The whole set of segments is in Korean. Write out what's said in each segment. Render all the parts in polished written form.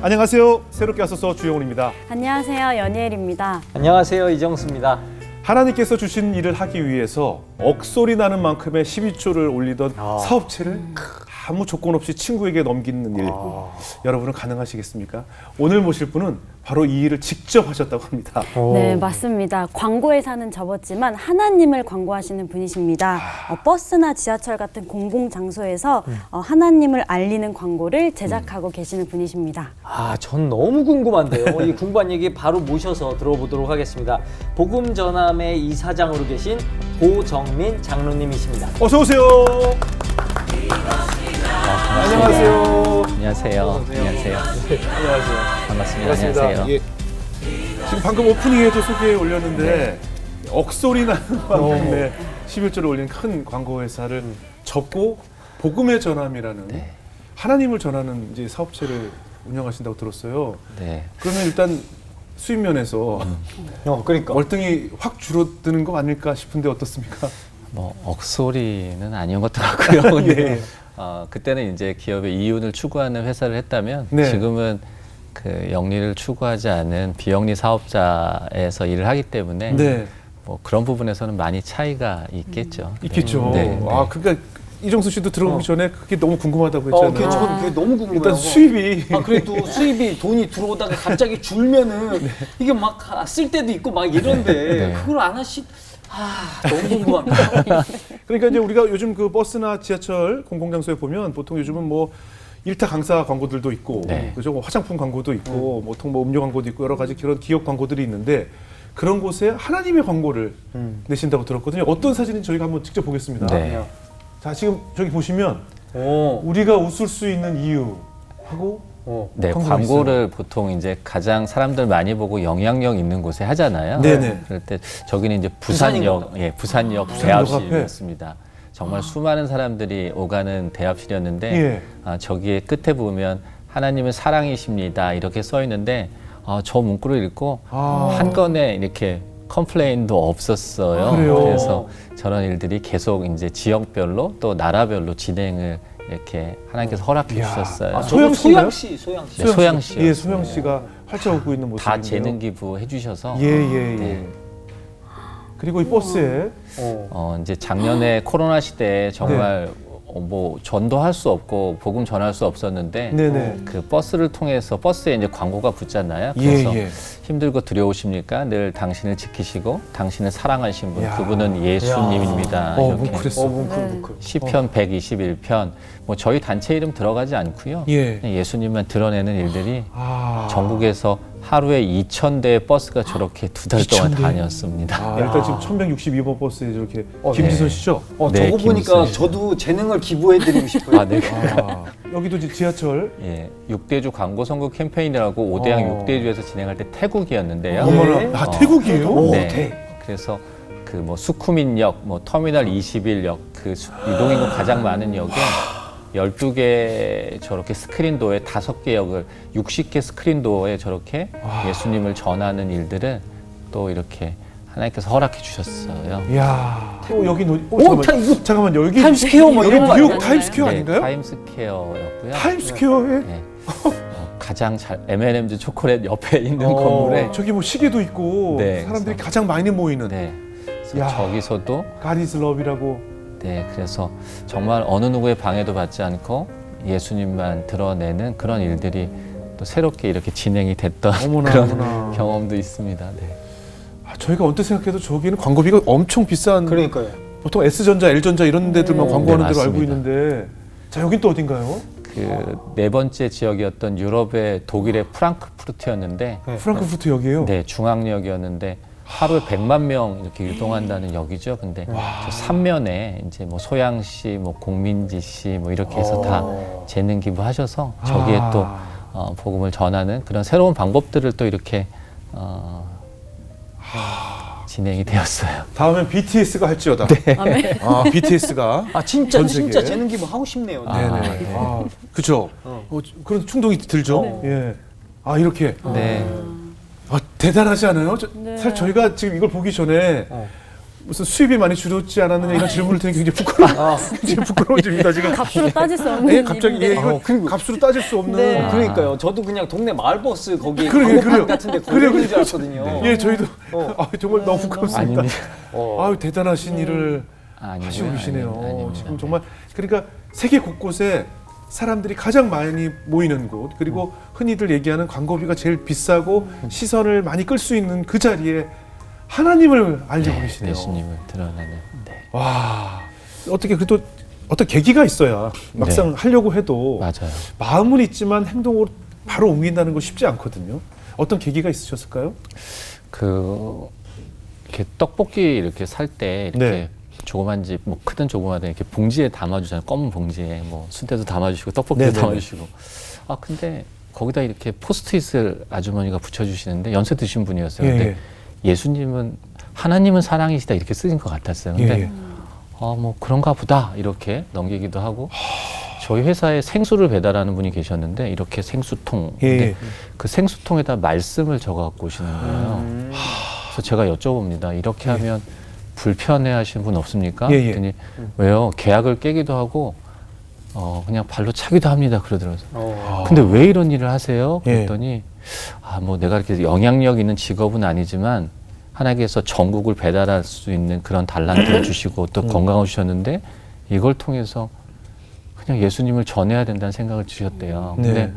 안녕하세요. 새롭게 와서서 주영훈입니다. 안녕하세요. 연예일입니다. 안녕하세요. 이정수입니다. 하나님께서 주신 일을 하기 위해서 억소리 나는 만큼의 12조를 올리던 사업체를 아무 조건 없이 친구에게 넘기는 일. 여러분은 가능하시겠습니까? 오늘 모실 분은 바로 이 일을 직접 하셨다고 합니다. 네, 맞습니다. 광고회사는 접었지만 하나님을 광고하시는 분이십니다. 버스나 지하철 같은 공공장소에서 하나님을 알리는 광고를 제작하고 계시는 분이십니다. 전 너무 궁금한데요. 이 궁금한 얘기 바로 모셔서 들어보도록 하겠습니다. 복음 전함의 이사장으로 계신 고정민 장로님이십니다. 어서 오세요. 안녕하세요. 안녕하세요. 안녕하세요. 안녕하세요. 반갑습니다. 안녕하세요. 예. 지금 방금 오프닝에도 소개해 올렸는데 억소리 나는 만큼의 11조를 올린 큰 광고 회사를 접고 복음의 전함이라는 하나님을 전하는 이제 사업체를 운영하신다고 들었어요. 네. 그러면 일단 수입 면에서 그러니까. 월등히 확 줄어드는 거 아닐까 싶은데 어떻습니까? 뭐 억소리는 아니었던 것 같고요. 근데 네. 그때는 이제 기업의 이윤을 추구하는 회사를 했다면 네. 지금은 그 영리를 추구하지 않은 비영리 사업자에서 일을 하기 때문에 네. 뭐 그런 부분에서는 많이 차이가 있겠죠. 있겠죠. 네. 아, 그러니까 이정수 씨도 들어오기 전에 그게 너무 궁금하다고 했잖아요. 저는 그게 너무 궁금해요. 일단 수입이 그래도 수입이 돈이 들어오다가 갑자기 줄면은 이게 막 쓸 때도 있고 막 이런데 네. 그걸 안 하시. 너무 궁금합니다. 그러니까 이제 우리가 요즘 그 버스나 지하철 공공장소에 보면 보통 요즘은 뭐 일타 강사 광고들도 있고, 네. 그죠? 뭐 화장품 광고도 있고, 보통 뭐 음료 광고도 있고 여러 가지 그런 기업 광고들이 있는데 그런 곳에 하나님의 광고를 내신다고 들었거든요. 어떤 사진인지 저희가 한번 직접 보겠습니다. 네. 자, 지금 저기 보시면 오. 우리가 웃을 수 있는 이유 하고 네, 광고가 광고를 보통 이제 가장 사람들 많이 보고 영향력 있는 곳에 하잖아요. 네네. 그럴 때 저기는 이제 부산인가 부산역 부산역 대합실이었습니다. 정말 수많은 사람들이 오가는 대합실이었는데 예. 저기에 끝에 보면 하나님은 사랑이십니다 이렇게 써 있는데 저 문구를 읽고 한 건에 이렇게 컴플레인도 없었어요. 그래요? 그래서 저런 일들이 계속 이제 지역별로 또 나라별로 진행을 이렇게 하나님께서 허락해 주셨어요. 소영 소양씨. 네, 소양 씨요. 예, 소영 씨가 활짝 웃고 있는 모습인데요. 다 재능 기부해 주셔서 예, 예, 예. 네. 그리고 이 버스에 이제 작년에 코로나 시대에 정말 뭐 전도할 수 없고 복음 전할 수 없었는데 네네. 그 버스를 통해서 버스에 이제 광고가 붙잖아요. 예, 그래서 예. 힘들고 두려우십니까? 늘 당신을 지키시고 당신을 사랑하신 분 야. 그분은 예수님입니다. 뭐 이렇게 그랬어. 뭉클뭉클. 시편 121편 뭐 저희 단체 이름 들어가지 않고요. 예. 그냥 예수님만 드러내는 일들이 아. 전국에서 하루에 2,000대의 버스가 저렇게 두 달 동안 2,000대? 다녔습니다. 아, 일단 지금 1162번 버스에 저렇게 김지선 씨죠? 네, 저거 보니까 김수희. 저도 재능을 기부해드리고 싶어요. 아, 네. 아, 여기도 이제 지하철. 예, 6대주 광고 선거 캠페인이라고 오대양 6대주에서 진행할 때 태국이었는데요. 어머나, 아, 태국이에요? 오, 네. 그래서 그 뭐 수쿠민역, 뭐 터미널 21역 그 유동인구 가장 많은 역에 12개 저렇게 스크린도어에 5개 역을 60개 스크린도어에 저렇게 예수님을 전하는 일들을 또 이렇게 하나님께서 허락해 주셨어요. 이야. 여기 잠깐만 여기 타임스퀘어 뭐 이런 거 뉴욕 아니에요? 타임스퀘어 네, 아닌가요? 타임스퀘어였고요. 타임스퀘어에 네. 가장 잘 M&M's 초콜릿 옆에 있는 건물에 저기 뭐 시계도 있고 네, 사람들이 그래서- 가장 많이 모이는 네. 그래서 야. 저기서도 God is love이라고. 네, 그래서 정말 어느 누구의 방해도 받지 않고 예수님만 드러내는 그런 일들이 또 새롭게 이렇게 진행이 됐던 어머나, 그런 어머나. 경험도 있습니다. 네. 아, 저희가 언뜻 생각해도 저기는 광고비가 엄청 비싼. 그러니까요. 보통 S전자, L전자 이런 데들만 광고하는 네, 데로 알고 맞습니다. 있는데. 자, 여긴 또 어딘가요? 그 네 번째 지역이었던 유럽의 독일의 프랑크푸르트였는데 프랑크푸르트 역이에요. 네, 중앙역이었는데 하루에 100만 명 이렇게 유동한다는 역이죠. 근데 저 삼면에 이제 뭐 소양 씨, 뭐 공민지 씨, 뭐 이렇게 해서 다 재능 기부하셔서 저기에 또 복음을 전하는 그런 새로운 방법들을 또 이렇게 진행이 되었어요. 다음엔 BTS가 할지어다. 아, BTS가. 진짜 전 세계. 진짜 재능 기부 하고 싶네요. 네네. 아, 그죠. 그런 충동이 들죠. 예. 아, 이렇게. 네. 아, 대단하지 않아요? 네. 사실 저희가 지금 이걸 보기 전에 무슨 수입이 많이 줄었지 않았느냐 이런 질문을 드리는 게 굉장히 부끄러워집니다 지금. 값으로 따질 수 없는 예, 갑자기 일인데. 이거 값으로 따질 수 없는. 네. 그러니까요. 저도 그냥 동네 마을버스 거기 그래요, 광고판 그래요. 같은데 그래요, 거기인 줄 알았거든요. 예, 저희도 정말 너무 부끄럽습니다. 아닙니다. 아유 대단하신 일을 아니고요. 하시고 계시네요. 아닙니다. 지금 정말 그러니까 세계 곳곳에 사람들이 가장 많이 모이는 곳 그리고 흔히들 얘기하는 광고비가 제일 비싸고 시선을 많이 끌 수 있는 그 자리에 하나님을 알리고 계시네요. 예수님을 드러내는. 네. 와 어떻게 그래도 어떤 계기가 있어야 막상 하려고 해도 맞아요. 마음은 있지만 행동으로 바로 옮긴다는 거 쉽지 않거든요. 어떤 계기가 있으셨을까요? 이렇게 떡볶이 이렇게 살 때 이렇게 네. 조그만 집, 뭐 크든 조그마든 이렇게 봉지에 담아주잖아요. 검은 봉지에 뭐 순대도 담아주시고 떡볶이도 네네네. 담아주시고. 아 근데 거기다 이렇게 포스트잇을 아주머니가 붙여주시는데 연세 드신 분이었어요. 예, 근데 예수님은 하나님은 사랑이시다 이렇게 쓰인 것 같았어요. 근데 예. 뭐 그런가 보다 이렇게 넘기기도 하고. 저희 회사에 생수를 배달하는 분이 계셨는데 이렇게 생수통. 근데 예. 그 생수통에다 말씀을 적어 갖고 오시는 거예요. 그래서 제가 여쭤봅니다. 이렇게 하면 불편해하시는 분 없습니까? 예, 예. 그랬더니 왜요? 계약을 깨기도 하고 그냥 발로 차기도 합니다. 그러더라고요. 근데 왜 이런 일을 하세요? 예. 그랬더니 뭐 내가 이렇게 영향력 있는 직업은 아니지만 하나님께서 전국을 배달할 수 있는 그런 달란트를 주시고 또 건강을 주셨는데 이걸 통해서 그냥 예수님을 전해야 된다는 생각을 주셨대요. 네. 근데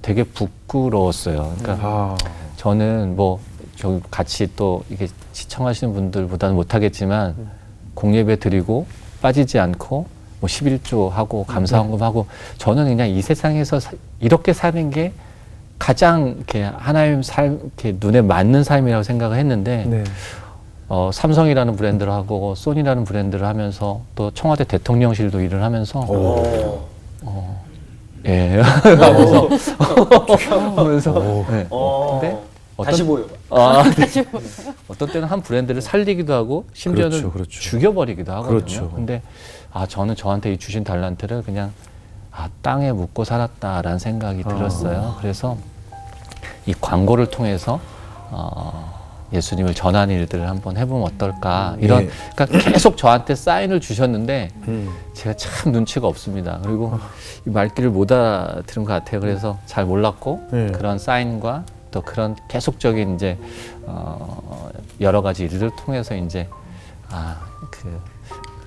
되게 부끄러웠어요. 그러니까 저는 뭐 저기 같이 또 이게 시청하시는 분들보다는 못하겠지만 공예배 드리고 빠지지 않고 뭐 11조 하고 감사헌금 하고 저는 그냥 이 세상에서 이렇게 사는 게 가장 이렇게 하나님 삶 이렇게 눈에 맞는 삶이라고 생각을 했는데 네. 삼성이라는 브랜드를 하고 소니라는 브랜드를 하면서 또 청와대 대통령실도 일을 하면서 예 하면서 네. 근데 다시 보여. 어떤 때는 한 브랜드를 살리기도 하고 심지어는 그렇죠, 그렇죠. 죽여버리기도 하거든요. 그렇죠. 근데 저는 저한테 이 주신 달란트를 그냥 땅에 묻고 살았다라는 생각이 들었어요. 그래서 이 광고를 통해서 예수님을 전하는 일들을 한번 해보면 어떨까 이런 예. 그러니까 계속 저한테 사인을 주셨는데 제가 참 눈치가 없습니다. 그리고 이 말귀를 못 알아들은 것 같아요. 그래서 잘 몰랐고 예. 그런 사인과 또 그런 계속적인 이제 여러 가지 일들을 통해서 이제 그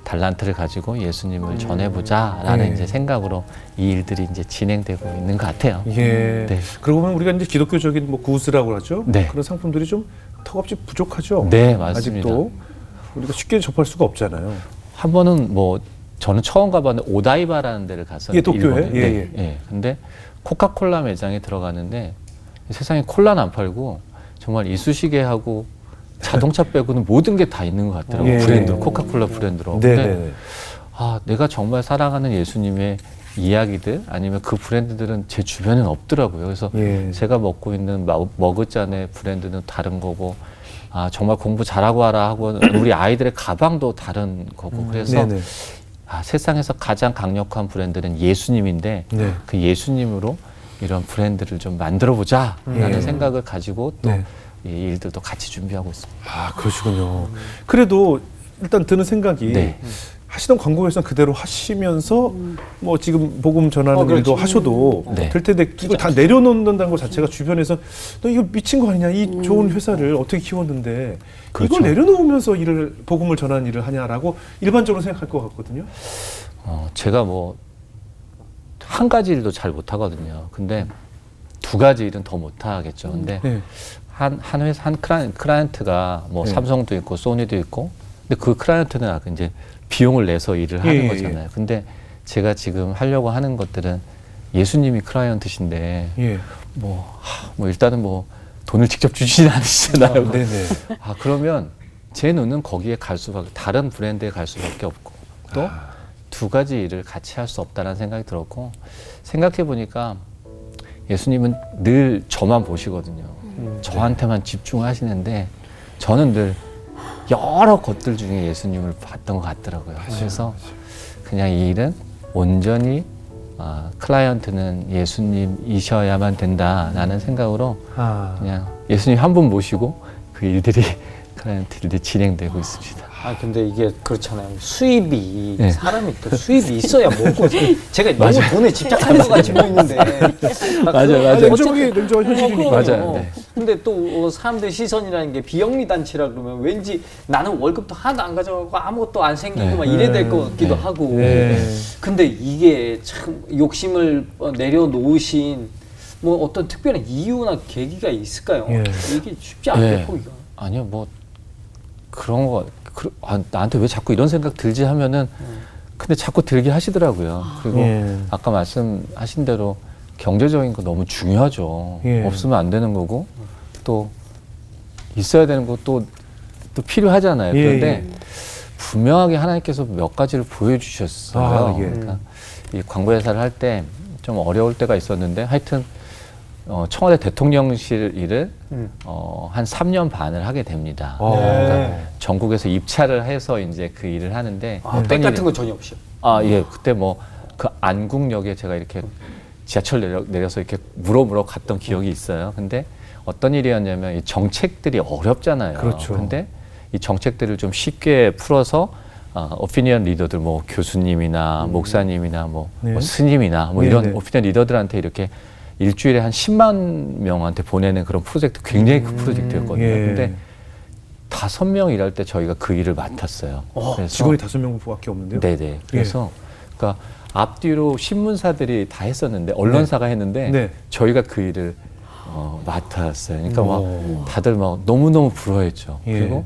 달란트를 가지고 예수님을 전해보자라는 예. 이제 생각으로 이 일들이 이제 진행되고 있는 것 같아요. 예. 네. 그러고 보면 우리가 이제 기독교적인 뭐 구스라고 하죠. 네. 그런 상품들이 좀 턱없이 부족하죠. 네, 맞습니다. 아직도 우리가 쉽게 접할 수가 없잖아요. 한 번은 뭐 저는 처음 가봤는데 오다이바라는 데를 갔었는데 예, 도쿄에? 일본에. 예, 예. 근데 코카콜라 매장에 들어가는데 세상에 콜라는 안 팔고 정말 이쑤시개하고 자동차 빼고는 모든 게 다 있는 것 같더라고요. 예. 브랜드로 코카콜라 브랜드로. 네, 근데 네. 내가 정말 사랑하는 예수님의 이야기들 아니면 그 브랜드들은 제 주변에는 없더라고요. 그래서 예. 제가 먹고 있는 머그잔의 브랜드는 다른 거고 정말 공부 잘하고 하라 하고 우리 아이들의 가방도 다른 거고 그래서 네네. 세상에서 가장 강력한 브랜드는 예수님인데 네. 그 예수님으로 이런 브랜드를 좀 만들어 보자라는 예. 생각을 가지고 또 네. 이 일들도 같이 준비하고 있습니다. 그러시군요. 그래도 일단 드는 생각이 네. 하시던 광고에서 그대로 하시면서 뭐 지금 복음 전하는 그렇죠. 일도 하셔도 네. 될 텐데 이걸 다 내려놓는다는 것 자체가 주변에서 너 이거 미친 거 아니냐 이 좋은 회사를 어떻게 키웠는데 그렇죠. 이걸 내려놓으면서 복음을 전하는 일을 하냐라고 일반적으로 생각할 것 같거든요. 제가 뭐 한 가지 일도 잘 못하거든요. 근데 두 가지 일은 더 못하겠죠. 근데 네. 한 회사 한 클라이언트가 뭐 네. 삼성도 있고 소니도 있고 근데 그 클라이언트는 이제 비용을 내서 일을 하는 예, 예, 거잖아요. 근데 제가 지금 하려고 하는 것들은 예수님이 클라이언트신데 예. 뭐 일단은 뭐 돈을 직접 주시진 않으시잖아요. 네네. 그러면 제 눈은 거기에 갈 수밖에 다른 브랜드에 갈 수밖에 없고 또 두 가지 일을 같이 할 수 없다는 생각이 들었고 생각해 보니까 예수님은 늘 저만 보시거든요. 저한테만 집중하시는데 저는 늘 여러 것들 중에 예수님을 봤던 것 같더라고요. 그래서 그냥 이 일은 온전히 클라이언트는 예수님이셔야만 된다라는 생각으로 그냥 예수님 한 분 모시고 그 일들이 클라이언트 일들이 진행되고 있습니다. 아 근데 이게 그렇잖아요. 수입이 네. 사람이 또 수입이 있어야 먹고 제가 너무 돈에 집착하는 것 같이 보이는데 맞아요. 냉정하게 현실이니까. 맞아요. 네. 근데 또 사람들 시선이라는 게 비영리 단체라 그러면 왠지 나는 월급도 하나도 안 가져가고 아무것도 안 생기고 네. 막 이래야 될 것 같기도 하고. 네. 근데 이게 참 욕심을 내려놓으신 뭐 어떤 특별한 이유나 계기가 있을까요? 예. 이게 쉽지 않겠고 네. 이거. 아니요, 뭐 그런 거 나한테 왜 자꾸 이런 생각 들지 하면은 근데 자꾸 들게 하시더라고요. 그리고 예. 아까 말씀하신 대로 경제적인 거 너무 중요하죠. 예. 없으면 안 되는 거고 또 있어야 되는 것도 또 필요하잖아요. 예, 그런데 예. 분명하게 하나님께서 몇 가지를 보여주셨어요. 아, 예. 그러니까 이 광고 회사를 할 때 좀 어려울 때가 있었는데 하여튼 청와대 대통령실 일을 한 3년 반을 하게 됩니다. 아. 그러니까 전국에서 입찰을 해서 이제 그 일을 하는데 백 같은 거 전혀 없이요. 예. 그때 뭐 그 안국역에 제가 이렇게 지하철 내려서 이렇게 물어 갔던 기억이 있어요. 근데 어떤 일이었냐면 이 정책들이 어렵잖아요. 그렇죠. 근데 이 정책들을 좀 쉽게 풀어서 오피니언 리더들 뭐 교수님이나 목사님이나 뭐 네. 스님이나 뭐 네, 이런 네. 오피니언 리더들한테 이렇게 일주일에 한 10만 명한테 보내는 그런 프로젝트 굉장히 큰 프로젝트였거든요. 예. 근데 5명 일할 때 저희가 그 일을 맡았어요. 그래서 직원이 5명밖에 없는데요. 네네. 그래서 그러니까 앞뒤로 신문사들이 다 했었는데 언론사가 했는데 네. 저희가 그 일을 맡았어요. 그러니까 막 오. 다들 막 너무너무 부러워했죠. 예. 그리고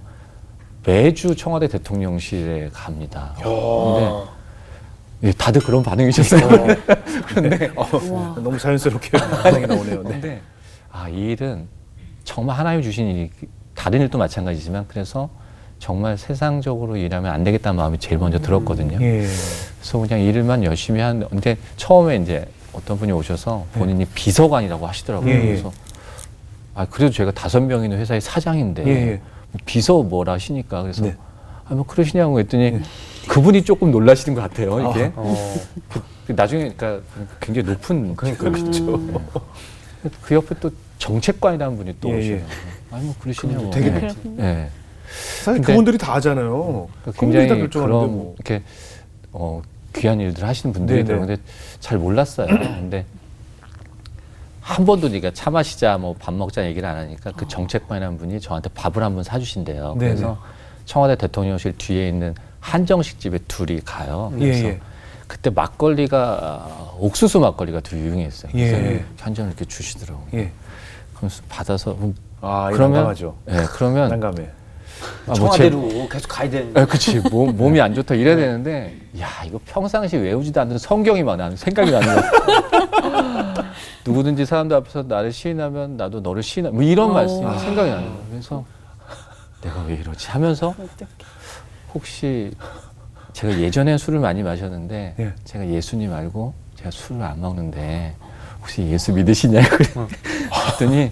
매주 청와대 대통령실에 갑니다. 근데 예, 다들 그런 반응이셨어요. 그런데 너무 자연스럽게 반응이 나오네요. 네. 근데 이 일은 정말 하나님 주신 일이 다른 일도 마찬가지지만 그래서 정말 세상적으로 일하면 안 되겠다는 마음이 제일 먼저 들었거든요. 예. 그래서 그냥 일만 열심히 하는데 근데 처음에 이제 어떤 분이 오셔서 본인이 비서관이라고 하시더라고요. 예, 예. 그래서 그래도 제가 5명 있는 회사의 사장인데 예, 예. 비서 뭐라 하시니까 그래서 네. 뭐 그러시냐고 했더니 그분이 조금 놀라시는 것 같아요. 이게 나중에 그러니까 굉장히 높은 그렇죠. 그 옆에 또 정책관이라는 분이 또 예, 오셔요. 예. 뭐 그러시냐고. 되겠지. 네. 사실 근데- 그분들이 다 하잖아요. 그러니까 그분들이 다 굉장히 결정하는데 그런 뭐. 이렇게 귀한 일들 하시는 분들이더라고요. 네네. 근데 잘 몰랐어요. 근데 한 번도 네가 차 마시자 뭐 밥 먹자 얘기를 안 하니까 그 정책관이라는 분이 저한테 밥을 한 번 사주신대요. 네네. 그래서 청와대 대통령실 뒤에 있는 한정식 집에 둘이 가요. 예, 그래서 예. 그때 막걸리가 옥수수 막걸리가 되게 유행했어요. 그래서 예. 한 잔을 이렇게 주시더라고요. 예. 그래서 받아서 이거 그러면 난감하죠. 그러면 난감해. 뭐 청와대로 계속 가야 되는데. 그치 몸이 안 좋다 이래야 되는데 야 이거 평상시 외우지도 않는 성경이 막 나는 생각이 나는 거야. 누구든지 사람들 앞에서 나를 시인하면 나도 너를 시인하 뭐 이런 말씀이 생각이 나는 거야. 그래서 내가 왜 이러지 하면서 혹시 제가 예전엔 술을 많이 마셨는데 예. 제가 예수님 알고 제가 술을 안 먹는데 혹시 예수 믿으시냐고 그랬더니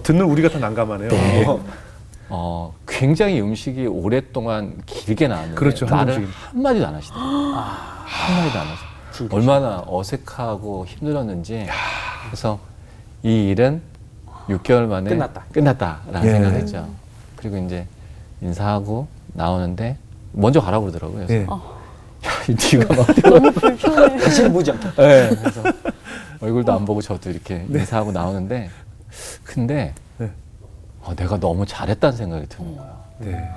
듣는 우리가 더 난감하네요. 네. 굉장히 음식이 오랫동안 길게 나왔는데 그렇죠, 말을 한국식이. 한마디도 안 하시더라고요. 한마디도 안 하셔. 얼마나 어색하고 힘들었는지. 그래서 이 일은 6개월 만에 끝났다라는 예. 생각을 했죠. 그리고 이제 인사하고 나오는데 먼저 가라고 그러더라고요. 그래서 예. 야, 이 네가 막 너무 불편해. 다시는 보지 않겠다. 네, 그래서 얼굴도 안 보고 저도 이렇게 인사하고 나오는데 근데 네. 내가 너무 잘했다는 생각이 드는 거예요. 네.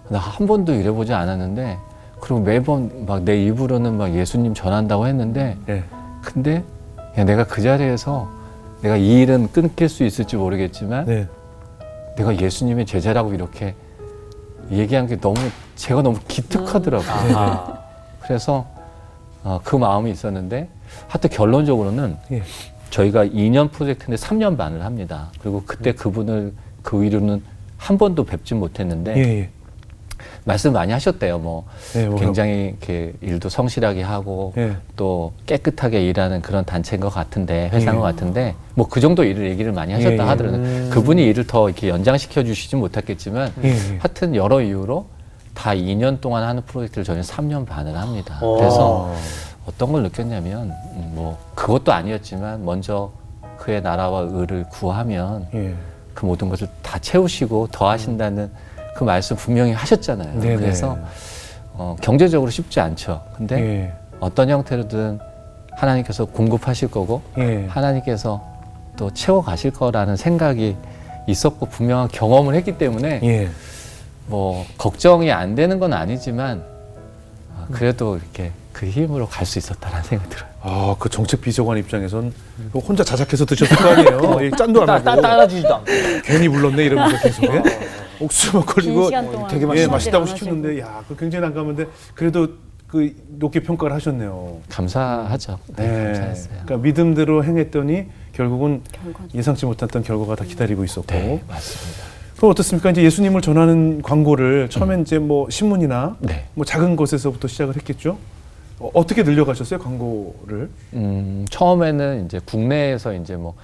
나 한 번도 이래보지 않았는데 그리고 매번 막 내 입으로는 막 예수님 전한다고 했는데 예. 근데 그냥 내가 그 자리에서 내가 이 일은 끊길 수 있을지 모르겠지만 네. 내가 예수님의 제자라고 이렇게 얘기한 게 제가 너무 기특하더라고요. 아, 그래서 그 마음이 있었는데 하여튼 결론적으로는 예. 저희가 2년 프로젝트인데 3년 반을 합니다. 그리고 그때 그분을 그 위로는 한 번도 뵙지 못했는데 예. 예. 말씀 많이 하셨대요. 뭐 네, 뭐 굉장히 이렇게 일도 성실하게 하고 예. 또 깨끗하게 일하는 그런 단체인 것 같은데 회사인 예. 것 같은데 뭐 그 정도 일을 얘기를 많이 하셨다 예, 예. 하더라고요. 그분이 일을 더 이렇게 연장시켜 주시진 못했겠지만 예. 예. 하여튼 여러 이유로 다 2년 동안 하는 프로젝트를 저는 3년 반을 합니다. 오. 그래서 어떤 걸 느꼈냐면 뭐 그것도 아니었지만 먼저 그의 나라와 의를 구하면 예. 그 모든 것을 다 채우시고 더 하신다는 그 말씀 분명히 하셨잖아요. 네네. 그래서 경제적으로 쉽지 않죠. 근데 예. 어떤 형태로든 하나님께서 공급하실 거고 예. 하나님께서 또 채워가실 거라는 생각이 있었고 분명한 경험을 했기 때문에 예. 뭐 걱정이 안 되는 건 아니지만 그래도 이렇게 그 힘으로 갈 수 있었다는 생각이 들어요. 아, 그 정책 비서관 입장에선 혼자 자작해서 드셨을 거 아니에요. 예, 짠도 안 하고 따라주지도 않고. 괜히 불렀네 이러면서 계속 예? 옥수수 막걸리 긴 이거 시간 동안 되게 예, 맛있다고 맛있다고 안 하시고. 시켰는데 야, 그 굉장히 난감한데 그래도 그 높게 평가를 하셨네요. 감사하죠. 네, 감사했어요. 그러니까 믿음대로 행했더니 결국은 결과죠. 예상치 못했던 결과가 다 기다리고 있었고. 네, 맞습니다. 그럼 어떻습니까? 이제 예수님을 전하는 광고를 처음엔 이제 뭐 신문이나 네. 뭐 작은 것에서부터 시작을 했겠죠. 어떻게 늘려가셨어요, 광고를? 처음에는 이제 국내에서 이제 뭐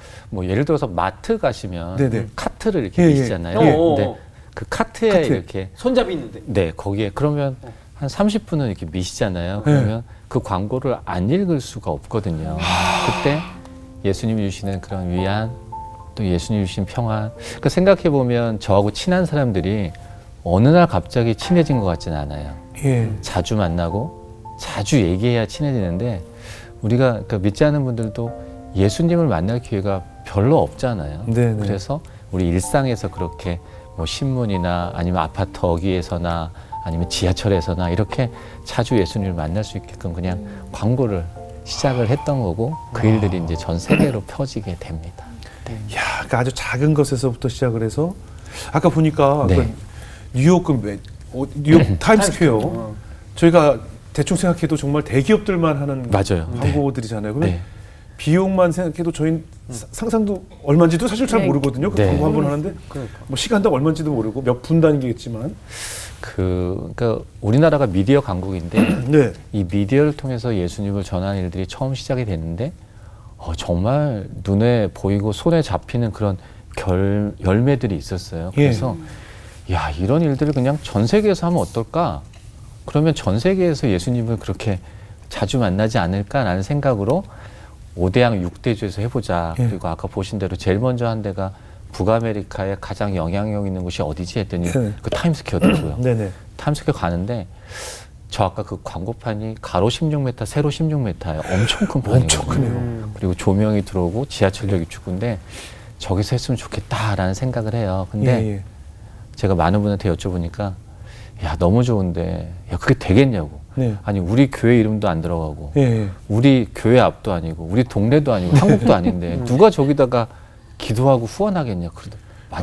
예를 들어서 마트 가시면 네네. 카트를 이렇게 예, 예. 계시잖아요. 어. 근데 그 카트에 카트. 이렇게 손잡이 있는데. 네, 거기에 그러면 한 30분은 이렇게 미시잖아요. 네. 그러면 그 광고를 안 읽을 수가 없거든요. 그때 예수님이 주시는 그런 위안, 또 예수님이 주신 평안. 그 생각해 보면 저하고 친한 사람들이 어느 날 갑자기 친해진 것 같지는 않아요. 예. 자주 만나고 자주 얘기해야 친해지는데 우리가 그러니까 믿지 않는 분들도 예수님을 만날 기회가 별로 없잖아요. 네네. 그래서 우리 일상에서 그렇게 뭐 신문이나 아니면 아파트 어귀에서나 아니면 지하철에서나 이렇게 자주 예수님을 만날 수 있게끔 그냥 광고를 시작을 했던 거고 그 일들이 이제 전 세계로 펴지게 됩니다. 야, 그러니까 아주 작은 것에서부터 시작을 해서 아까 보니까 네. 그 뉴욕 뉴욕 타임스퀘어 저희가 대충 생각해도 정말 대기업들만 하는 맞아요. 광고들이잖아요. 그러면 네. 비용만 생각해도 저희는 상상도 얼마인지도 사실 잘 네. 모르거든요. 그 네. 광고 한 번 하는데 그러니까. 뭐 시간당 얼마인지도 모르고 몇 분 단위겠지만 그러니까 우리나라가 미디어 강국인데 네. 이 미디어를 통해서 예수님을 전하는 일들이 처음 시작이 됐는데 정말 눈에 보이고 손에 잡히는 그런 열매들이 있었어요. 예. 그래서 야, 이런 일들을 그냥 전 세계에서 하면 어떨까? 그러면 전 세계에서 예수님을 그렇게 자주 만나지 않을까라는 생각으로 5대양 6대주에서 해보자. 예. 그리고 아까 보신 대로 제일 먼저 한 데가 북아메리카에 가장 영향력 있는 곳이 어디지 했더니 네. 그 타임스퀘어더라고요. 네네. 타임스퀘어 가는데 저 아까 그 광고판이 가로 16m, 세로 16m예요. 엄청 큰 판이에요. 엄청 크네요. 그리고 조명이 들어오고 지하철역 입축구인데 저기서 했으면 좋겠다라는 생각을 해요. 근데 예, 예. 제가 많은 분한테 여쭤보니까 야, 너무 좋은데 야, 그게 되겠냐고. 네. 아니, 우리 교회 이름도 안 들어가고 예, 예. 우리 교회 앞도 아니고 우리 동네도 아니고 한국도 아닌데 누가 저기다가 기도하고 후원하겠냐. 그러더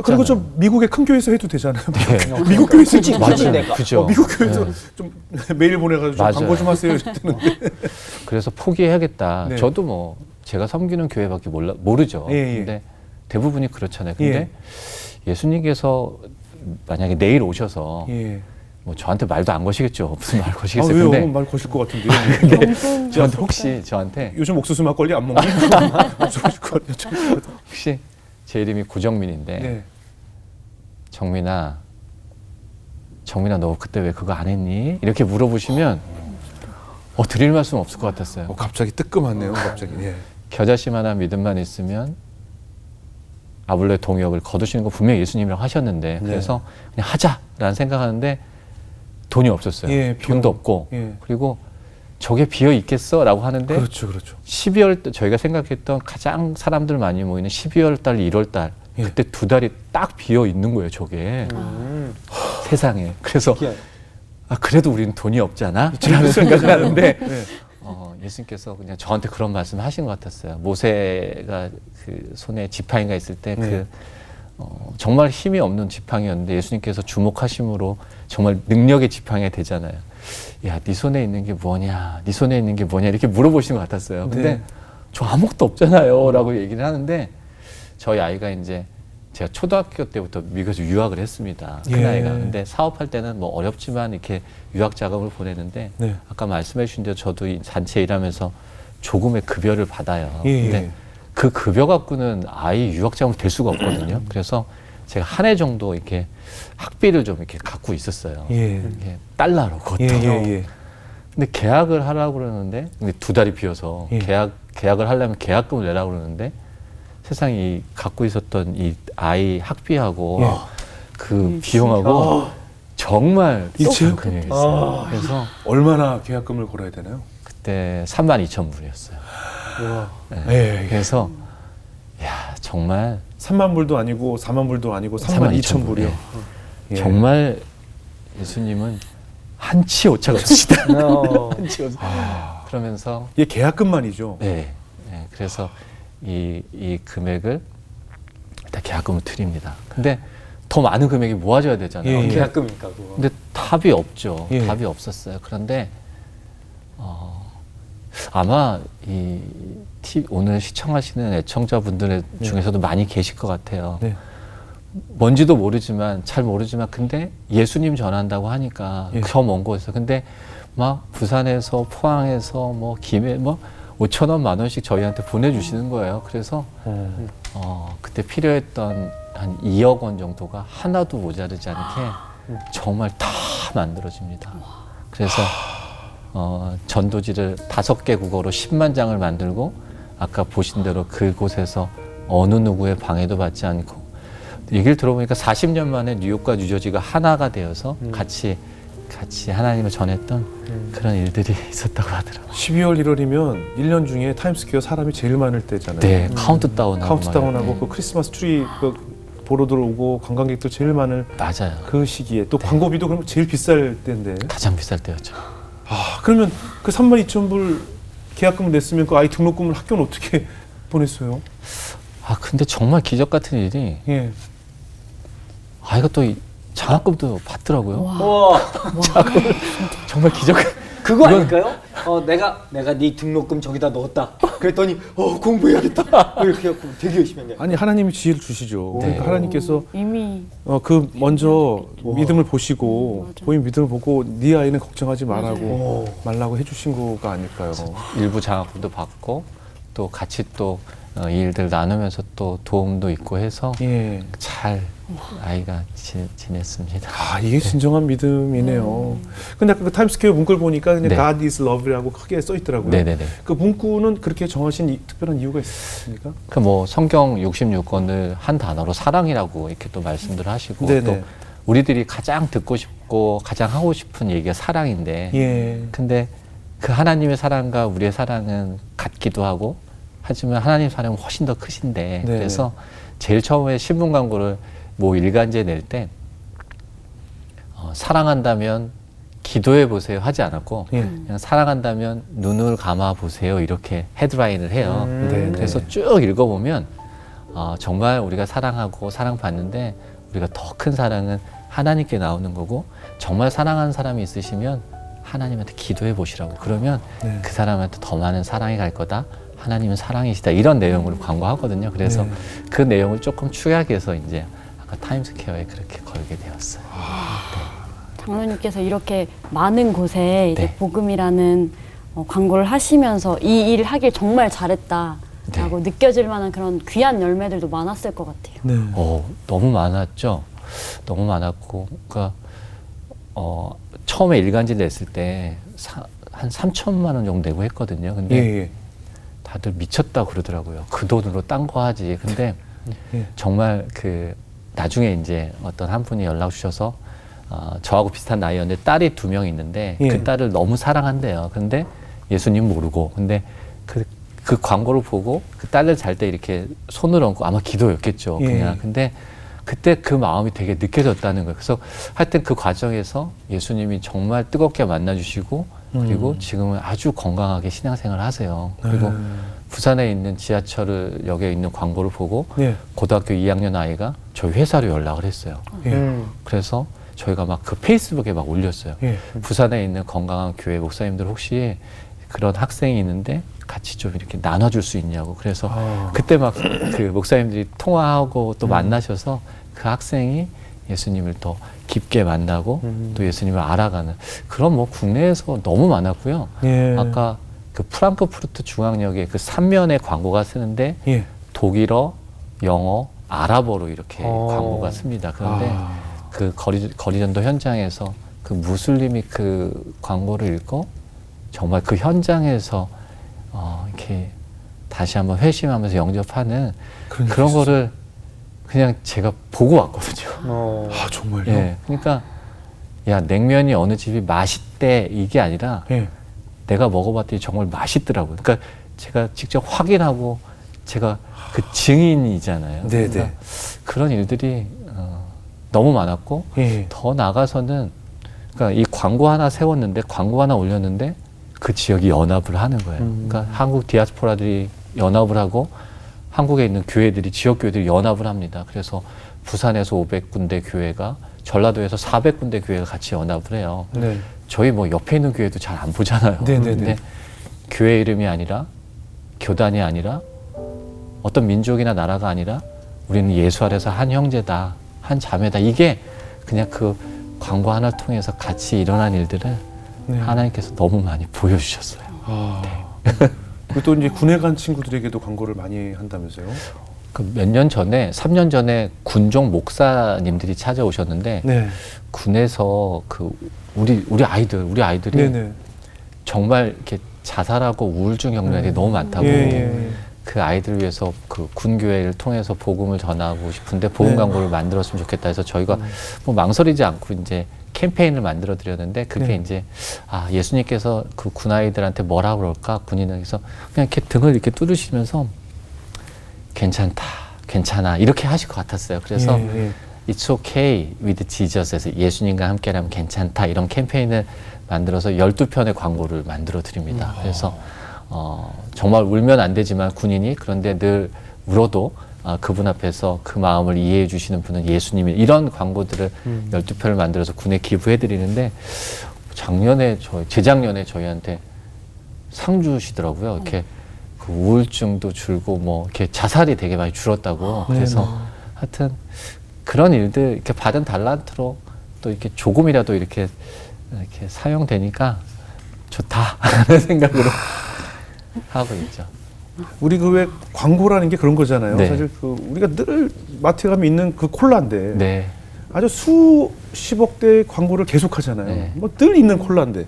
그리고 좀 미국의 큰 교회에서 해도 되잖아요. 네. 미국 교회에서 굳이 진짜 굳이 내가. 그죠. 미국 교회에서 네. 좀 메일 보내가지고 좀 맞아요. 광고 좀 하세요. 이랬는데. 그래서 포기해야겠다. 네. 저도 뭐 제가 섬기는 교회밖에 모르죠. 예, 예. 근데 대부분이 그렇잖아요. 근데 예. 예수님께서 만약에 내일 오셔서 예. 뭐 저한테 말도 안 거시겠죠. 무슨 말 아, 거시겠어요. 왜요? 근데 말 거실 것 같은데. 명분 저한테 혹시 저한테 요즘 옥수수 막걸리 안 먹니? 거실 것 같아요. 혹시 제 이름이 고정민인데 네. 정민아 너 그때 왜 그거 안 했니? 이렇게 물어보시면 드릴 말씀 없을 것 같았어요. 갑자기 뜨끔하네요. 갑자기. 예. 겨자씨만한 믿음만 있으면 아블레 동역을 거두시는 거 분명히 예수님이라고 하셨는데 네. 그래서 그냥 하자라는 생각하는데 돈이 없었어요. 예, 돈도 없고 예. 그리고 저게 비어 있겠어라고 하는데 그렇죠, 그렇죠. 12월 때 저희가 생각했던 가장 사람들 많이 모이는 12월 달, 1월 달 예. 그때 두 달이 딱 비어 있는 거예요, 저게. 세상에. 그래서 그래도 우리는 돈이 없잖아. 라는 생각을 하는데 네. 예수님께서 그냥 저한테 그런 말씀을 하신 것 같았어요. 모세가 그 손에 지팡이가 있을 때 네. 정말 힘이 없는 지팡이였는데 예수님께서 주목하심으로 정말 능력의 지팡이가 되잖아요. 야, 네 손에 있는 게 뭐냐? 네 손에 있는 게 뭐냐? 이렇게 물어보시는 것 같았어요. 근데 네. 저 아무것도 없잖아요. 라고 얘기를 하는데 저희 아이가 이제 제가 초등학교 때부터 미국에서 유학을 했습니다. 큰 예. 아이가. 근데 사업할 때는 뭐 어렵지만 이렇게 유학 자금을 보내는데 네. 아까 말씀해 주신 대로 저도 이 단체에 일하면서 조금의 급여를 받아요. 예, 근데 예. 그 급여 갖고는 아이 유학 자금 될 수가 없거든요. 그래서 제가 한 해 정도 이렇게 학비를 좀 이렇게 갖고 있었어요. 예. 이게 달러로 그것도. 예, 예. 근데 계약을 하라고 그러는데 근데 두 달이 비어서 예. 계약을 하려면 계약금을 내라고 그러는데 세상에 갖고 있었던 이 아이 학비하고 예. 그 비용하고 정말 일체요? 비싼 금액이었어요. 그래서 얼마나 계약금을 걸어야 되나요? 그때 32,000불이었어요. 예. 그래서 야 정말 3만 불도 아니고 4만 불도 아니고 3만 2천 불이요. 예. 정말 예수님은 한치 오차가 없으시다. 어. 그러면서 이게 계약금만이죠. 네, 그래서 이 금액을 일단 계약금을 드립니다. 근데 더 많은 금액이 모아져야 되잖아요. 예, 예. 계약금이니까 그거. 근데 답이 없죠. 예. 답이 없었어요. 그런데 아마 오늘 시청하시는 애청자분들 중에서도 많이 계실 것 같아요. 네. 뭔지도 모르지만 잘 모르지만 근데 예수님 전한다고 하니까 예. 저 먼 곳에서 근데 막 부산에서 포항에서 뭐 김해 뭐 5,000원 10,000원씩 저희한테 보내주시는 거예요. 그래서 그때 필요했던 한 2억 원 정도가 하나도 모자르지 않게 정말 다 만들어집니다. 그래서 전도지를 5개 국어로 10만 장을 만들고 아까 보신 대로 그곳에서 어느 누구의 방해도 받지 않고 얘기를 들어보니까 40년 만에 뉴욕과 뉴저지가 하나가 되어서 같이 하나님을 전했던 그런 일들이 있었다고 하더라고요. 12월 1월이면 1년 중에 타임스퀘어 사람이 제일 많을 때잖아요. 네, 카운트다운하고 카운트다운하고 그 크리스마스 트리 그 보러 들어오고 관광객들 제일 많을 맞아요. 그 시기에 또 광고비도 그럼 제일 비쌀 때인데. 가장 비쌀 때였죠. 그러면 그 3만 2천 불 계약금을 냈으면 그 아이 등록금을 학교는 어떻게 보냈어요? 근데 정말 기적 같은 일이 예. 아이가 또 장학금도 받더라고요. 와, 정말 기적. 그거 아닐까요? 내가 네 등록금 저기다 넣었다. 그랬더니 공부해야겠다. 이렇게 해갖고 되게 열심히 했네. 아니 하나님이 지혜를 주시죠. 네. 그러니까 하나님께서 이미 그 먼저 믿음을 보시고 맞아. 보인 믿음을 보고 네 아이는 걱정하지 말라고 해주신 거가 아닐까요? 일부 장학금도 받고 또 같이 또 이 일들 나누면서 또 도움도 있고 해서 예. 잘 아이가 지냈습니다. 이게 진정한 믿음이네요. 근데 아까 그 타임스퀘어 문구를 보니까 그냥 네. God is love라고 크게 써 있더라고요. 네네네. 그 문구는 그렇게 정하신 특별한 이유가 있습니까? 그 뭐 성경 66권을 한 단어로 사랑이라고 이렇게 또 말씀들 하시고 네네. 또 우리들이 가장 듣고 싶고 가장 하고 싶은 얘기가 사랑인데 예. 근데 그 하나님의 사랑과 우리의 사랑은 같기도 하고 하지만 하나님 사랑은 훨씬 더 크신데 네네. 그래서 제일 처음에 신문 광고를 뭐 일간지에 낼 때 사랑한다면 기도해 보세요 하지 않았고 예. 그냥 사랑한다면 눈을 감아 보세요 이렇게 헤드라인을 해요. 네네. 그래서 쭉 읽어보면 정말 우리가 사랑하고 사랑받는데 우리가 더 큰 사랑은 하나님께 나오는 거고 정말 사랑하는 사람이 있으시면 하나님한테 기도해 보시라고 그러면 네. 그 사람한테 더 많은 사랑이 갈 거다. 하나님은 사랑이시다. 이런 내용으로 광고하거든요. 그래서 네. 그 내용을 조금 축약해서 이제 아까 타임스퀘어에 그렇게 걸게 되었어요. 장로님께서 이렇게 많은 곳에 이제 네. 복음이라는 광고를 하시면서 이 일을 하길 정말 잘했다라고 느껴질 만한 그런 귀한 열매들도 많았을 것 같아요. 네. 너무 많았죠. 너무 많았고, 그러니까 처음에 일간지 냈을 때 한 3천만 원 정도 내고 했거든요. 근데 예. 다들 미쳤다 그러더라고요. 그 돈으로 딴 거 하지. 근데 예. 정말 나중에 이제 어떤 한 분이 연락 주셔서 저하고 비슷한 나이였는데 딸이 2명 있는데 예. 그 딸을 너무 사랑한대요. 근데 예수님 모르고 근데 그 광고를 보고 그 딸을 잘 때 이렇게 손을 얹고 아마 기도였겠죠. 예. 그냥 근데 그때 그 마음이 되게 느껴졌다는 거예요. 그래서 하여튼 그 과정에서 예수님이 정말 뜨겁게 만나주시고 그리고 지금은 아주 건강하게 신앙생활을 하세요. 그리고 부산에 있는 지하철역에 있는 광고를 보고 예. 고등학교 2학년 아이가 저희 회사로 연락을 했어요. 예. 그래서 저희가 막 그 페이스북에 막 올렸어요. 예. 부산에 있는 건강한 교회 목사님들 혹시 그런 학생이 있는데 같이 좀 이렇게 나눠줄 수 있냐고. 그래서 그때 막 그 목사님들이 통화하고 또 만나셔서 그 학생이 예수님을 더 깊게 만나고 또 예수님을 알아가는 그런 뭐 국내에서 너무 많았고요. 예. 아까 그 프랑크푸르트 중앙역에 그 3면의 광고가 쓰는데 예. 독일어, 영어, 아랍어로 이렇게 광고가 씁니다. 그런데 그 거리전도 현장에서 그 무슬림이 그 광고를 읽고 정말 그 현장에서 이렇게 다시 한번 회심하면서 영접하는 그런 거를 그냥 제가 보고 왔거든요. 정말요? 예, 그러니까 야, 냉면이 어느 집이 맛있대 이게 아니라 예. 내가 먹어봤더니 정말 맛있더라고요. 그러니까 제가 직접 확인하고 제가 그 증인이잖아요. 네네. 그러니까 그런 일들이 너무 많았고 예. 더 나가서는 그러니까 이 광고 하나 세웠는데 광고 하나 올렸는데 그 지역이 연합을 하는 거예요. 그러니까 한국 디아스포라들이 연합을 하고 한국에 있는 교회들이 지역 교회들이 연합을 합니다. 그래서 부산에서 500군데 교회가 전라도에서 400군데 교회가 같이 연합을 해요. 네. 저희 뭐 옆에 있는 교회도 잘 안 보잖아요. 네네네. 근데 교회 이름이 아니라 교단이 아니라 어떤 민족이나 나라가 아니라 우리는 예수 아래서 한 형제다, 한 자매다. 이게 그냥 그 광고 하나를 통해서 같이 일어난 일들을 네. 하나님께서 너무 많이 보여주셨어요. 아. 그리고 또 이제 군에 간 친구들에게도 광고를 많이 한다면서요? 그 몇 년 전에, 3년 전에 군종 목사님들이 찾아오셨는데 네. 군에서 그 우리 아이들이 네네. 정말 이렇게 자살하고 우울증 경련이 너무 많다고 예. 그 아이들을 위해서 그 군교회를 통해서 복음을 전하고 싶은데 복음 네. 광고를 만들었으면 좋겠다 해서 저희가 뭐 망설이지 않고 이제 캠페인을 만들어 드렸는데 그게 네. 이제 예수님께서 그 군 아이들한테 뭐라 그럴까 군인에게서 그냥 이렇게 등을 이렇게 뚫으시면서 괜찮다, 괜찮아 이렇게 하실 것 같았어요. 그래서 예. It's okay with Jesus에서 예수님과 함께라면 괜찮다 이런 캠페인을 만들어서 12편의 광고를 만들어 드립니다. 그래서 정말 울면 안 되지만 군인이 그런데 늘 울어도 그분 앞에서 그 마음을 이해해 주시는 분은 예수님이 이런 광고들을 12편을 만들어서 군에 기부해 드리는데 재작년에 저희한테 상 주시더라고요. 이렇게 그 우울증도 줄고 뭐 이렇게 자살이 되게 많이 줄었다고. 그래서 하여튼 그런 일들 이렇게 받은 달란트로 또 이렇게 조금이라도 이렇게 사용되니까 좋다 하는 생각으로 하고 있죠. 우리 그 왜 광고라는 게 그런 거잖아요. 네. 사실 그 우리가 늘 마트에 가면 있는 그 콜라인데 네. 아주 수십억 대의 광고를 계속하잖아요. 네. 뭐 늘 있는 콜라인데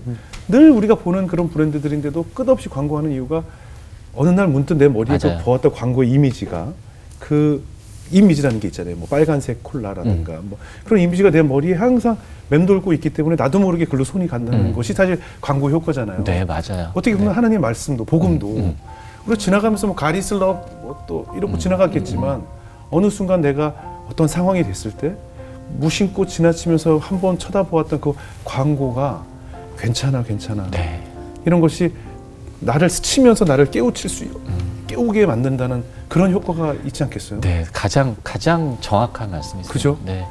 늘 우리가 보는 그런 브랜드들인데도 끝없이 광고하는 이유가 어느 날 문득 내 머리에 그 맞아요. 보았던 광고의 이미지가 그 이미지라는 게 있잖아요. 뭐 빨간색 콜라라든가 뭐 그런 이미지가 내 머리에 항상 맴돌고 있기 때문에 나도 모르게 글로 손이 간다는 것이 사실 광고 효과잖아요. 네, 맞아요. 어떻게 보면 네. 하나님의 말씀도 복음도 우리가 지나가면서 뭐 가리슬럽 또 이러고 지나갔겠지만 어느 순간 내가 어떤 상황이 됐을 때 무심코 지나치면서 한번 쳐다보았던 그 광고가 괜찮아 네. 이런 것이 나를 스치면서 나를 깨우게 만든다는 그런 효과가 있지 않겠어요? 네, 가장 정확한 말씀이세요. 그죠? 네.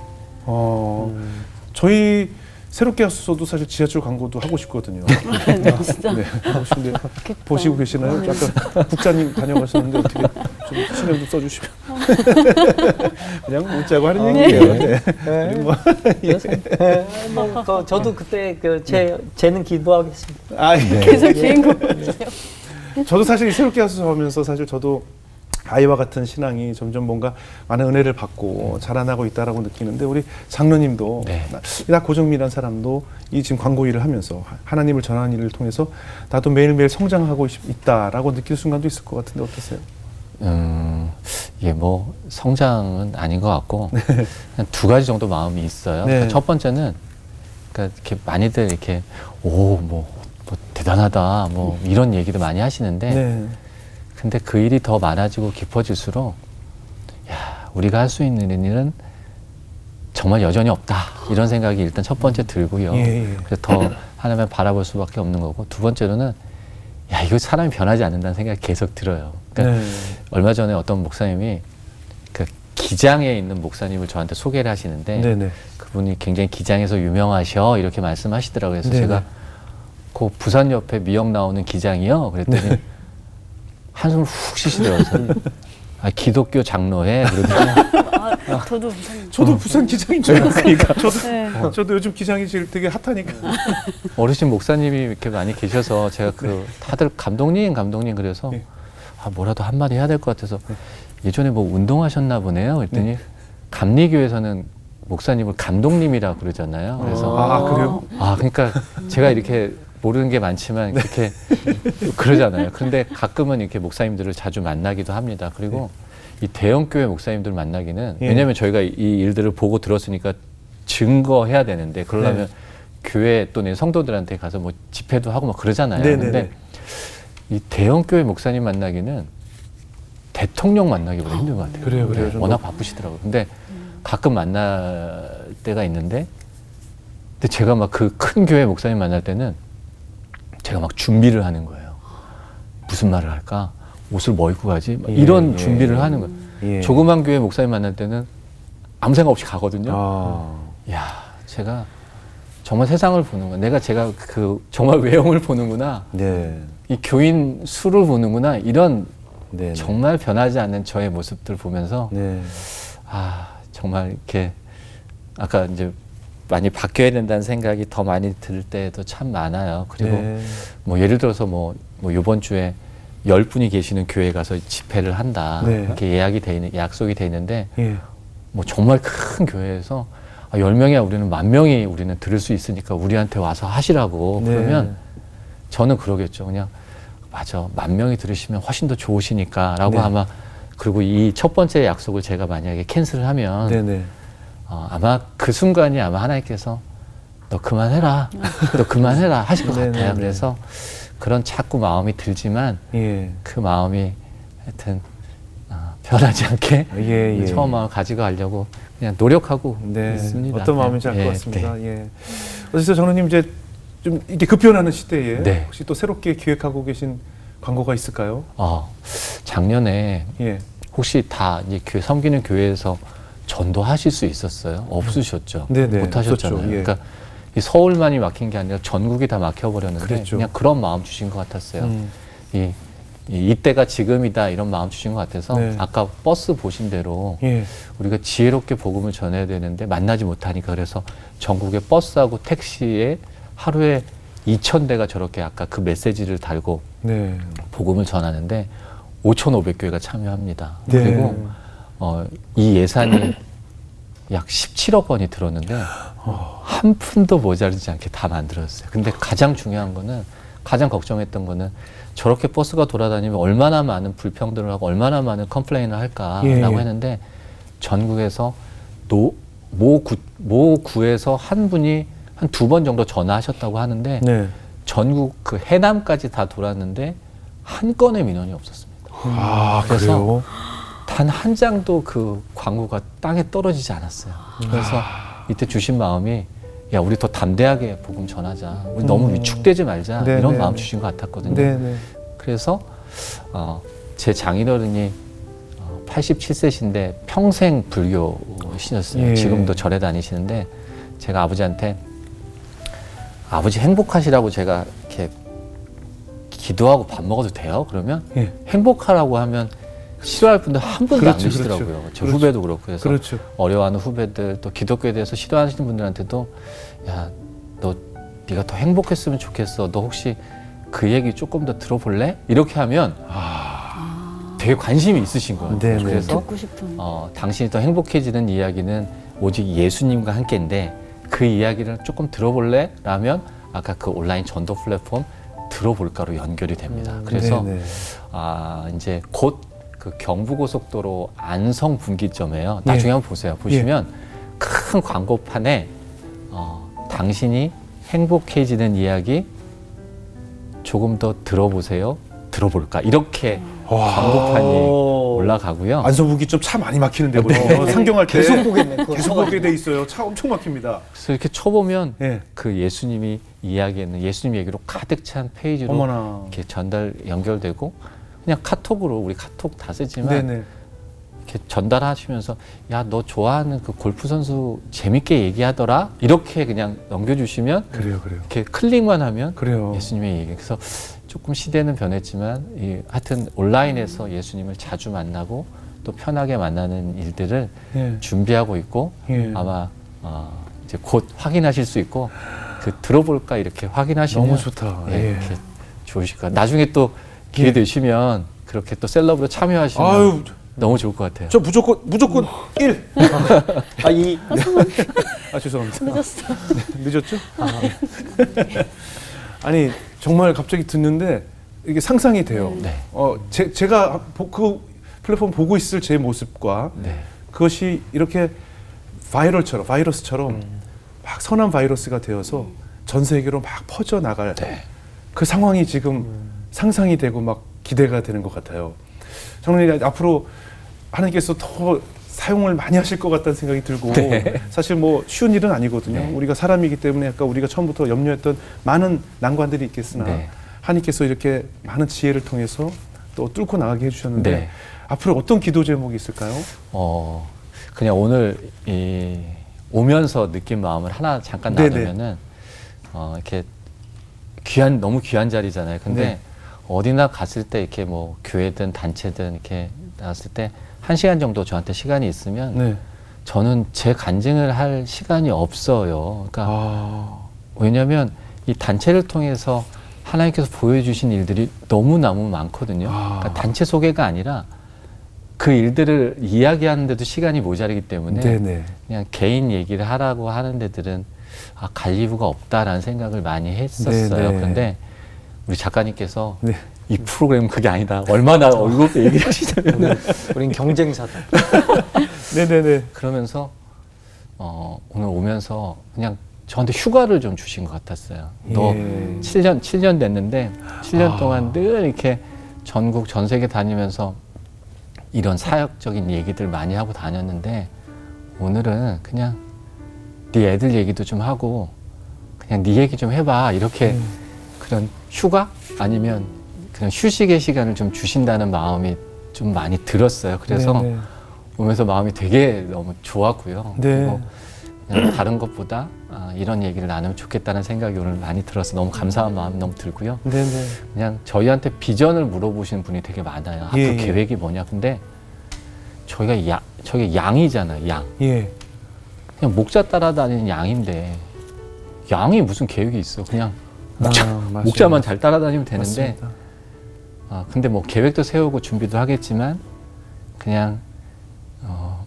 저희 새롭게 하소서도 사실 지하철 광고도 하고 싶거든요. 네, 하고 싶은데 보시고 계시나요? 아까 국장님 다녀가셨는데 어떻게 좀 신경 좀 써주시면 그냥 문자고 하는 얘기예요. 네. 그리고 뭐, 저도 그때 재능 기부하겠습니다. 계속 주인공. 저도 사실 이 새롭게 하소서 하면서 사실 저도 아이와 같은 신앙이 점점 뭔가 많은 은혜를 받고 자라나고 있다라고 느끼는데 우리 장로님도 네. 나 고정미란 사람도 이 지금 광고 일을 하면서 하나님을 전하는 일을 통해서 나도 매일매일 성장하고 있다라고 느낄 순간도 있을 것 같은데 어떠세요? 이게 뭐 성장은 아닌 것 같고 한 두 가지 정도 마음이 있어요. 네. 그러니까 첫 번째는 그러니까 이렇게 많이들 이렇게 뭐 대단하다 뭐 이런 얘기도 많이 하시는데 네. 근데 그 일이 더 많아지고 깊어질수록 우리가 할 수 있는 일은 정말 여전히 없다 이런 생각이 일단 첫 번째 들고요. 예. 그래서 더 하나님을 바라볼 수밖에 없는 거고 두 번째로는 이거 사람이 변하지 않는다는 생각이 계속 들어요. 그러니까 네. 얼마 전에 어떤 목사님이 그 기장에 있는 목사님을 저한테 소개를 하시는데 네네. 그분이 굉장히 기장에서 유명하셔 이렇게 말씀하시더라고요. 그래서 네네. 제가 그 부산 옆에 미역 나오는 기장이요. 그랬더니 한숨을 훅 쉬시더라고요. 기독교 장로회 그러더니 저도 무슨 저도 부산 기장인 줄 알았으니까 네. 저도 요즘 기장이 제일 되게 핫하니까 어르신 목사님이 이렇게 많이 계셔서 제가 다들 감독님 그래서 네. 뭐라도 한마디 해야 될 것 같아서 예전에 뭐 운동하셨나 보네요. 그랬더니 감리교에서는 목사님을 감독님이라고 그러잖아요. 그래서 그래요? 그러니까 제가 이렇게 모르는 게 많지만 그렇게 그러잖아요. 그런데 가끔은 이렇게 목사님들을 자주 만나기도 합니다. 그리고 이 대형교회 목사님들 만나기는 예. 왜냐하면 저희가 이 일들을 보고 들었으니까 증거해야 되는데 그러려면 교회 또는 성도들한테 가서 뭐 집회도 하고 막 그러잖아요. 네네네. 근데 이 대형 교회 목사님 만나기는 대통령 만나기보다 힘든 것 같아요. 그래요, 그래요. 네, 좀 워낙 바쁘시더라고요. 근데 가끔 만날 때가 있는데, 근데 제가 막 그 큰 교회 목사님 만날 때는 제가 막 준비를 하는 거예요. 무슨 말을 할까? 옷을 뭐 입고 가지? 막 이런 준비를 하는 거예요. 예. 조그만 교회 목사님 만날 때는 아무 생각 없이 가거든요. 아. 야, 제가 정말 세상을 보는구나. 제가 그 정말 외형을 보는구나. 네. 이 교인 수를 보는구나. 이런 네. 정말 변하지 않는 저의 모습들 보면서 네. 아, 정말 이렇게 아까 이제 많이 바뀌어야 된다는 생각이 더 많이 들 때도 참 많아요. 그리고 네. 뭐 예를 들어서 뭐 이번 주에 10분이 계시는 교회 가서 집회를 한다. 네. 이렇게 약속이 돼 있는데 예. 뭐 정말 큰 교회에서 10명이야 우리는 10,000명이 우리는 들을 수 있으니까 우리한테 와서 하시라고. 네. 그러면 저는 그러겠죠. 그냥 맞아. 10,000명이 들으시면 훨씬 더 좋으시니까 라고 네. 아마 그리고 이 첫 번째 약속을 제가 만약에 캔슬을 하면 네네. 아마 그 순간이 아마 하나님께서 너 그만해라. 너 그만해라 하실 것 네네네. 같아요. 그래서 그런 자꾸 마음이 들지만 예. 그 마음이 하여튼 변하지 않게 예. 처음 마음을 가지고 가려고 그냥 노력하고 네. 있습니다. 어떤 마음인지 알 것 예, 같습니다. 네. 예. 어쨌든 장로님 이제 좀 이렇게 급변하는 시대에 네. 혹시 또 새롭게 기획하고 계신 광고가 있을까요? 작년에 예. 혹시 다 이제 섬기는 교회에서 전도하실 수 있었어요? 없으셨죠? 네네. 못 하셨잖아요. 없었죠. 예. 그러니까 이 서울만이 막힌 게 아니라 전국이 다 막혀버렸는데 그랬죠. 그냥 그런 마음 주신 것 같았어요. 이때가 지금이다 이런 마음 주신 것 같아서 네. 아까 버스 보신 대로 예. 우리가 지혜롭게 복음을 전해야 되는데 만나지 못하니까 그래서 전국의 버스하고 택시에 하루에 2,000대가 저렇게 아까 그 메시지를 달고 네. 복음을 전하는데 5,500교회가 참여합니다. 네. 그리고 이 예산이 약 17억 원이 들었는데 한 푼도 모자르지 않게 다 만들었어요. 근데 가장 중요한 거는 가장 걱정했던 거는 저렇게 버스가 돌아다니면 얼마나 많은 불평들을 하고 얼마나 많은 컴플레인을 할까라고 예. 했는데 전국에서 모 구에서 한 분이 한 2번 정도 전화하셨다고 하는데 네. 전국 그 해남까지 다 돌았는데 한 건의 민원이 없었습니다. 아, 그래서 그래요? 단 한 장도 그 광고가 땅에 떨어지지 않았어요. 그래서 이때 주신 마음이 야 우리 더 담대하게 복음 전하자. 우리 너무 위축되지 말자. 네, 이런 네, 마음 네. 주신 것 같았거든요. 네네. 그래서 제 장인어른이 87세신데 평생 불교신이었어요. 예. 지금도 절에 다니시는데 제가 아버지한테 아버지 행복하시라고 제가 이렇게 기도하고 밥 먹어도 돼요? 그러면 예. 행복하라고 하면 싫어할 분들 한 분도 그렇죠, 안 계시더라고요. 그렇죠. 저 그렇죠. 후배도 그렇고 그래서 그렇죠. 어려워하는 후배들 또 기독교에 대해서 싫어하시는 분들한테도 야 너 네가 더 행복했으면 좋겠어. 너 혹시 그 얘기 조금 더 들어볼래? 이렇게 하면 되게 관심이 있으신 거예요. 네네. 그래서 듣고 싶은. 당신이 더 행복해지는 이야기는 오직 예수님과 함께인데 그 이야기를 조금 들어볼래? 라면 아까 그 온라인 전도 플랫폼 들어볼까로 연결이 됩니다. 그래서 네네. 이제 곧 그 경부고속도로 안성 분기점에요. 나중에 한번 보세요. 보시면 큰 광고판에 당신이 행복해지는 이야기 조금 더 들어보세요. 들어볼까? 이렇게 광고판이 올라가고요. 안성부기점 차 많이 막히는데 상경할 때 계속 보겠네. 그거 계속 보게 돼 있어요. 차 엄청 막힙니다. 그래서 이렇게 쳐보면 예. 그 예수님이 이야기하는 예수님 얘기로 가득 찬 페이지로 어머나. 이렇게 연결되고 그냥 카톡으로 우리 카톡 다 쓰지만 네네. 이렇게 전달하시면서 야 너 좋아하는 그 골프 선수 재밌게 얘기하더라 이렇게 그냥 넘겨주시면 그래요. 이렇게 클릭만 하면 그래요. 예수님의 얘기. 그래서 조금 시대는 변했지만 하여튼 온라인에서 예수님을 자주 만나고 또 편하게 만나는 일들을 예. 준비하고 있고 예. 아마 이제 곧 확인하실 수 있고 그 들어볼까 이렇게 확인하시면 너무 좋다. 예. 이렇게 좋으실 것 같아요. 나중에 또 기회 예. 되시면 그렇게 또 셀럽으로 참여하시면 아유, 너무 좋을 것 같아요. 저 무조건 1. 죄송합니다. 늦었어. 늦었죠? 아니 정말 갑자기 듣는데 이게 상상이 돼요. 네. 제가 그 플랫폼 보고 있을 제 모습과 네. 그것이 이렇게 바이러스처럼 막 선한 바이러스가 되어서 전 세계로 막 퍼져 나갈 그 상황이 지금 상상이 되고 막 기대가 되는 것 같아요. 장로님 앞으로 하나님께서 더 사용을 많이 하실 것 같다는 생각이 들고 사실 뭐 쉬운 일은 아니거든요. 우리가 사람이기 때문에 아까 우리가 처음부터 염려했던 많은 난관들이 있겠으나 하나님께서 이렇게 많은 지혜를 통해서 또 뚫고 나가게 해주셨는데 앞으로 어떤 기도 제목이 있을까요? 그냥 오늘 오면서 느낀 마음을 하나 잠깐 나누면은 이렇게 너무 귀한 자리잖아요. 근데 어디나 갔을 때 이렇게 뭐 교회든 단체든 이렇게 나왔을 때 1시간 정도 저한테 시간이 있으면 저는 제 간증을 할 시간이 없어요. 그러니까 왜냐하면 이 단체를 통해서 하나님께서 보여주신 일들이 너무너무 많거든요. 그러니까 단체 소개가 아니라 그 일들을 이야기하는데도 시간이 모자르기 때문에 그냥 개인 얘기를 하라고 하는 데들은 갈 이유가 없다라는 생각을 많이 했었어요. 그런데 우리 작가님께서 이 프로그램은 그게 아니다. 얼마나 얼굴 얘기를 하시냐면 우린 경쟁사다. 네네네. 그러면서 오늘 오면서 그냥 저한테 휴가를 좀 주신 것 같았어요. 너 7년 됐는데 7년 동안 늘 이렇게 전국 전 세계 다니면서 이런 사역적인 얘기들 많이 하고 다녔는데 오늘은 그냥 네 애들 얘기도 좀 하고 그냥 네 얘기 좀 해봐. 이렇게 그런 휴가 아니면 그냥 휴식의 시간을 좀 주신다는 마음이 좀 많이 들었어요. 그래서 오면서 마음이 되게 너무 좋았고요. 그리고 그냥 다른 것보다 이런 얘기를 나누면 좋겠다는 생각이 오늘 많이 들어서 너무 감사한 마음이 너무 들고요. 그냥 저희한테 비전을 물어보시는 분이 되게 많아요. 앞으로 계획이 뭐냐. 근데 저희가 양이잖아요. 양. 그냥 목자 따라다니는 양인데 양이 무슨 계획이 있어. 그냥 목자만 잘 따라다니면 되는데 근데 뭐 계획도 세우고 준비도 하겠지만 그냥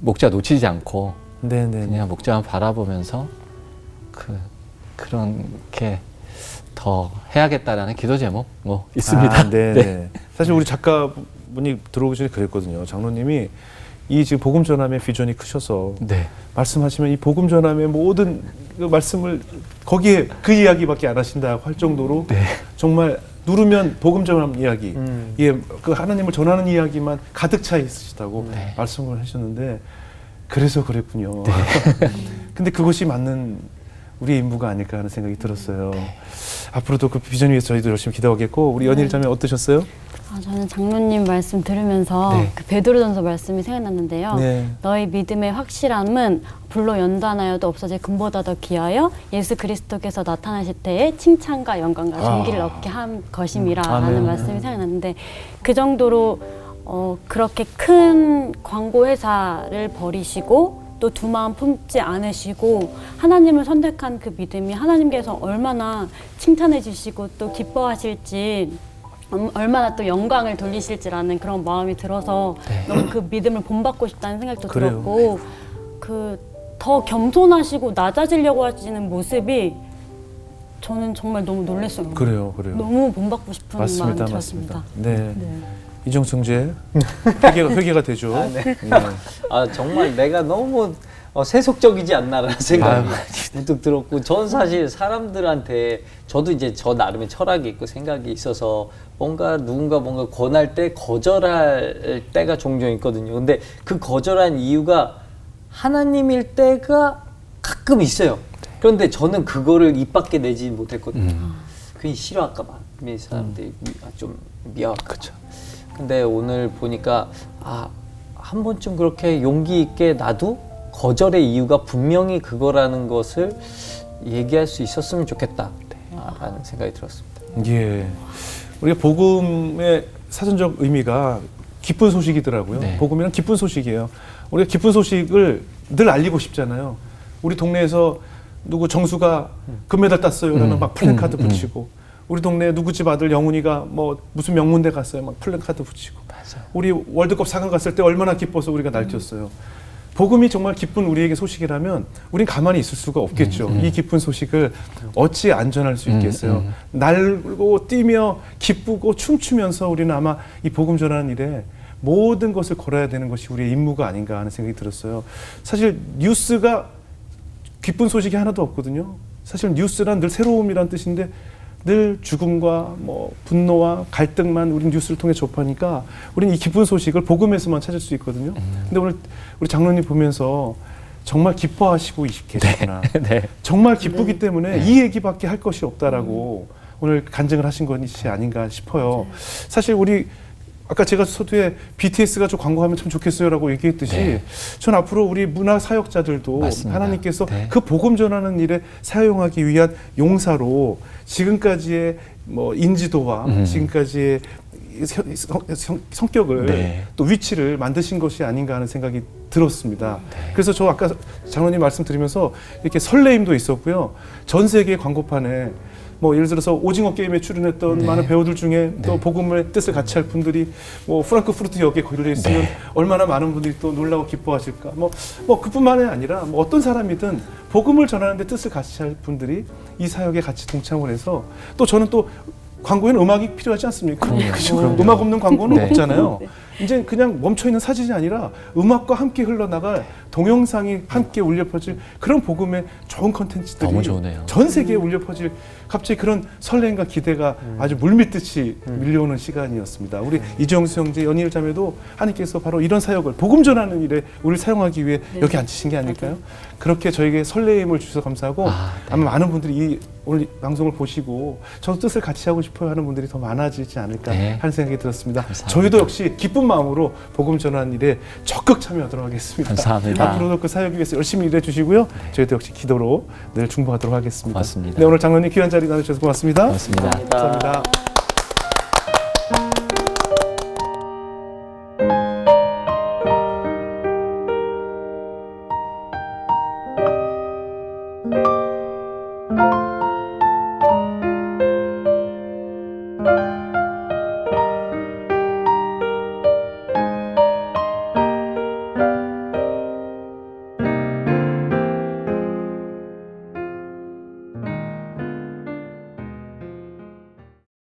목자 놓치지 않고 그냥 목자만 바라보면서 그렇게 더 해야겠다라는 기도 제목 뭐 있습니다. 사실 우리 작가분이 들어오기 전에 그랬거든요. 장로님이 이 지금 복음 전함의 비전이 크셔서 말씀하시면 이 복음 전함의 모든 그 말씀을 거기에 그 이야기밖에 안 하신다고 할 정도로 정말 누르면 복음 전함 이야기, 그 하나님을 전하는 이야기만 가득 차 있으시다고 말씀을 하셨는데 그래서 그랬군요. 근데 그것이 맞는 우리의 임무가 아닐까 하는 생각이 들었어요. 앞으로도 그 비전 위해서 저희도 열심히 기도하겠고 우리 연일 자매 어떠셨어요? 저는 장로님 말씀 들으면서 그 베드로전서 말씀이 생각났는데요. 너희 믿음의 확실함은 불로 연단하여도 없어질 금보다 더 귀하여 예수 그리스도께서 나타나실 때에 칭찬과 영광과 존귀를 얻게 한 것임이라라는 말씀이 생각났는데 그 정도로 그렇게 큰 광고 회사를 버리시고 또 두 마음 품지 않으시고 하나님을 선택한 그 믿음이 하나님께서 얼마나 칭찬해 주시고 또 기뻐하실지 얼마나 또 영광을 돌리실지라는 그런 마음이 들어서 너무 그 믿음을 본받고 싶다는 생각도 들었고 더 겸손하시고 낮아지려고 하시는 모습이 저는 정말 너무 놀랐어요. 그래요. 너무 본받고 싶은 마음이 들었습니다. 이정승재 회개가 되죠. 정말 내가 너무 세속적이지 않나라는 생각이 문득 들었고, 전 사실 사람들한테 저도 이제 저 나름의 철학이 있고 생각이 있어서 누군가 뭔가 권할 때 거절할 때가 종종 있거든요. 근데 그 거절한 이유가 하나님일 때가 가끔 있어요. 그런데 저는 그거를 입 밖에 내지 못했거든요. 괜히 싫어할까 봐. 이 사람들이 좀 미워하죠. 근데 오늘 보니까 한 번쯤 그렇게 용기 있게 나도 거절의 이유가 분명히 그거라는 것을 얘기할 수 있었으면 좋겠다 라는 생각이 들었습니다. 우리가 복음의 사전적 의미가 기쁜 소식이더라고요. 복음이란 기쁜 소식이에요. 우리가 기쁜 소식을 늘 알리고 싶잖아요. 우리 동네에서 누구 정수가 금메달 땄어요. 그러면 막 플래카드 붙이고, 우리 동네 누구 집 아들 영훈이가 뭐 무슨 명문대 갔어요. 막 플래카드 붙이고. 우리 월드컵 4강 갔을 때 얼마나 기뻐서 우리가 날뛰었어요. 복음이 정말 기쁜 우리에게 소식이라면 우린 가만히 있을 수가 없겠죠. 이 기쁜 소식을 어찌 안전할 수 있겠어요. 날고 뛰며 기쁘고 춤추면서 우리는 아마 이 복음 전하는 일에 모든 것을 걸어야 되는 것이 우리의 임무가 아닌가 하는 생각이 들었어요. 사실 뉴스가 기쁜 소식이 하나도 없거든요. 사실 뉴스란 늘 새로움이란 뜻인데 늘 죽음과 뭐 분노와 갈등만 우리 뉴스를 통해 접하니까 우리는 이 기쁜 소식을 복음에서만 찾을 수 있거든요. 근데 오늘 우리 장로님 보면서 정말 기뻐하시고 계시구나. 네. 정말 기쁘기 때문에 이 얘기밖에 할 것이 없다라고 오늘 간증을 하신 것이 아닌가 싶어요. 사실 우리 아까 제가 서두에 BTS가 좀 광고하면 참 좋겠어요라고 얘기했듯이 네. 전 앞으로 우리 문화 사역자들도 맞습니다. 하나님께서 네. 그 복음 전하는 일에 사용하기 위한 용사로 지금까지의 뭐 인지도와 지금까지의 성격을 네. 또 위치를 만드신 것이 아닌가 하는 생각이 들었습니다. 그래서 저 아까 장로님 말씀드리면서 이렇게 설레임도 있었고요. 전 세계 광고판에 뭐 예를 들어서 오징어 게임에 출연했던 많은 배우들 중에 또 복음의 뜻을 같이 할 분들이 뭐 프랑크푸르트 역에 걸려 있으면 얼마나 많은 분들이 또 놀라고 기뻐하실까. 뭐 그뿐만이 아니라 뭐 어떤 사람이든 복음을 전하는데 뜻을 같이 할 분들이 이 사역에 같이 동참을 해서 또 저는 또 광고에는 음악이 필요하지 않습니까? 그죠? 음악 없는 광고는 네. 없잖아요. 이제 그냥 멈춰있는 사진이 아니라 음악과 함께 흘러나갈 동영상이 함께 울려 퍼질 그런 복음의 좋은 컨텐츠들이 너무 좋네요. 전 세계에 울려 퍼질 갑자기 그런 설렘과 기대가 아주 물밀듯이 밀려오는 시간이었습니다. 우리 이정수 형제, 연일 자매도 하나님께서 바로 이런 사역을 복음 전하는 일에 우리를 사용하기 위해 여기 앉히신 게 아닐까요? 그렇게 저에게 설레임을 주셔서 감사하고 아마 많은 분들이 이 오늘 이 방송을 보시고 저도 뜻을 같이 하고 싶어요 하는 분들이 더 많아지지 않을까 네. 하는 생각이 들었습니다. 감사합니다. 저희도 역시 기쁜 마음으로 복음 전하는 일에 적극 참여하도록 하겠습니다. 감사합니다. 앞으로도 그 사역 위해서 열심히 일해 주시고요. 저희도 역시 기도로 늘 중보하도록 하겠습니다. 고맙습니다. 네, 오늘 장로님 귀한 자리 나눠주셔서 고맙습니다. 고맙습니다. 감사합니다.